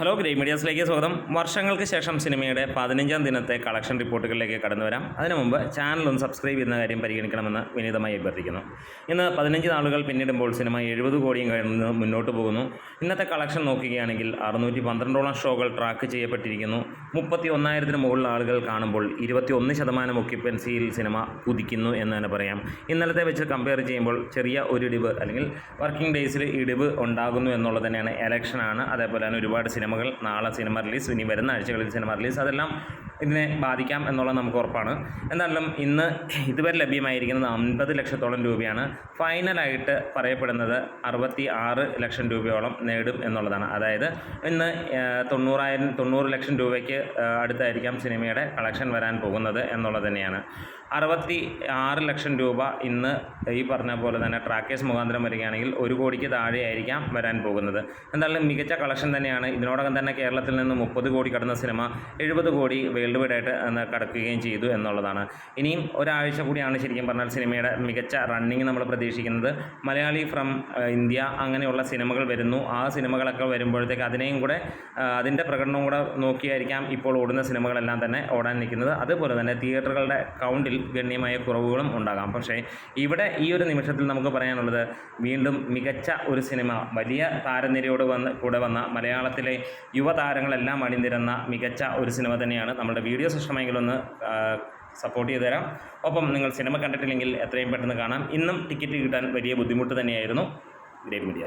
Hello great മീഡിയാസിലേക്ക് സ്വാഗതം. വർഷങ്ങൾക്ക് ശേഷം സിനിമയുടെ 15ാം ദിനത്തെ കളക്ഷൻ റിപ്പോർട്ടുകളിലേക്ക് കടന്നു വരാം. അതിനു മുമ്പ് ചാനൽ ഒന്ന് സബ്സ്ക്രൈബ് ചെയ്യുന്ന കാര്യം പരിഗണിക്കണമെന്ന് വിനീതമായി അഭ്യർത്ഥിക്കുന്നു. ഇന്ന് 15 നാളുകൾ പിന്നിടുമ്പോൾ സിനിമ 70 കോടിയും കഴിഞ്ഞ് മുന്നോട്ട് പോകുന്നു. ഇന്നത്തെ കളക്ഷൻ നോക്കുകയാണെങ്കിൽ 612ഓളം ഷോകൾ ട്രാക്ക് ചെയ്യപ്പെട്ടിരിക്കുന്നു. 31,000-ന് മുകളിൽ ആളുകൾ കാണുമ്പോൾ 21% ഒക്യുപ്പൻസിയിൽ സിനിമ കുതിക്കുന്നു എന്ന് തന്നെ പറയാം. ഇന്നലത്തെ വെച്ച് കമ്പയർ ചെയ്യുമ്പോൾ ചെറിയ ഒരു ഇടിവ് അല്ലെങ്കിൽ വർക്കിംഗ് ഡേയ്സിൽ ഇടിവ് ഉണ്ടാകുന്നു എന്നുള്ളത് തന്നെയാണ്. ഇലക്ഷനാണ്, അതേപോലെ തന്നെ ഒരുപാട് സിനിമകൾ നാളെ സിനിമ റിലീസ്, ഇനി വരുന്ന ആഴ്ചകളിൽ സിനിമ റിലീസ്, അതെല്ലാം ഇതിനെ ബാധിക്കാം എന്നുള്ളത് നമുക്ക് ഉറപ്പാണ്. എന്തായാലും ഇന്ന് ഇതുവരെ ലഭ്യമായിരിക്കുന്നത് 50 ലക്ഷത്തോളം രൂപയാണ്. ഫൈനലായിട്ട് പറയപ്പെടുന്നത് 66 ലക്ഷം രൂപയോളം നേടും എന്നുള്ളതാണ്. അതായത് ഇന്ന് 90 ലക്ഷം രൂപയ്ക്ക് അടുത്തായിരിക്കാം സിനിമയുടെ കളക്ഷൻ വരാൻ പോകുന്നത് എന്നുള്ളത് തന്നെയാണ്. 66 ലക്ഷം രൂപ ഇന്ന് ഈ പറഞ്ഞ പോലെ തന്നെ ട്രാക്കേഴ്സ് മുഖാന്തരം വരികയാണെങ്കിൽ 1 കോടിക്ക് താഴെയായിരിക്കാം വരാൻ പോകുന്നത്. എന്തായാലും മികച്ച കളക്ഷൻ തന്നെയാണ്. ഇതിനോടകം തന്നെ കേരളത്തിൽ നിന്ന് 30 കോടി കടന്ന സിനിമ 70 കോടി വേൾഡ് വൈഡായിട്ട് കടക്കുകയും ചെയ്തു എന്നുള്ളതാണ്. ഇനിയും ഒരാഴ്ച കൂടിയാണ് ശരിക്കും പറഞ്ഞാൽ സിനിമയുടെ മികച്ച റണ്ണിങ് നമ്മൾ പ്രതീക്ഷിക്കുന്നത്. മലയാളി ഫ്രം ഇന്ത്യ അങ്ങനെയുള്ള സിനിമകൾ വരുന്നു. ആ സിനിമകളൊക്കെ വരുമ്പോഴത്തേക്ക് അതിനെയും കൂടെ അതിൻ്റെ പ്രകടനവും കൂടെ നോക്കിയായിരിക്കാം ഇപ്പോൾ ഓടുന്ന സിനിമകളെല്ലാം തന്നെ ഓടാൻ നിൽക്കുന്നത്. അതുപോലെ തന്നെ തിയേറ്ററുകളുടെ കൗണ്ടിൽ ഗണ്യമായ കുറവുകളും ഉണ്ടാകാം. പക്ഷേ ഇവിടെ ഈ ഒരു നിമിഷത്തിൽ നമുക്ക് പറയാനുള്ളത്, വീണ്ടും മികച്ച ഒരു സിനിമ, വലിയ താരനിരയോട് കൂടെ വന്ന മലയാളത്തിലെ യുവതാരങ്ങളെല്ലാം അണിനിരന്ന മികച്ച ഒരു സിനിമ തന്നെയാണ്. നമ്മുടെ വീഡിയോസ് ഇഷ്ടമെങ്കിൽ ഒന്ന് സപ്പോർട്ട് ചെയ്തു തരാം. ഒപ്പം നിങ്ങൾ സിനിമ കണ്ടിട്ടില്ലെങ്കിൽ എത്രയും പെട്ടെന്ന് കാണാം. ഇന്നും ടിക്കറ്റ് കിട്ടാൻ വലിയ ബുദ്ധിമുട്ട് തന്നെയായിരുന്നു. Great media.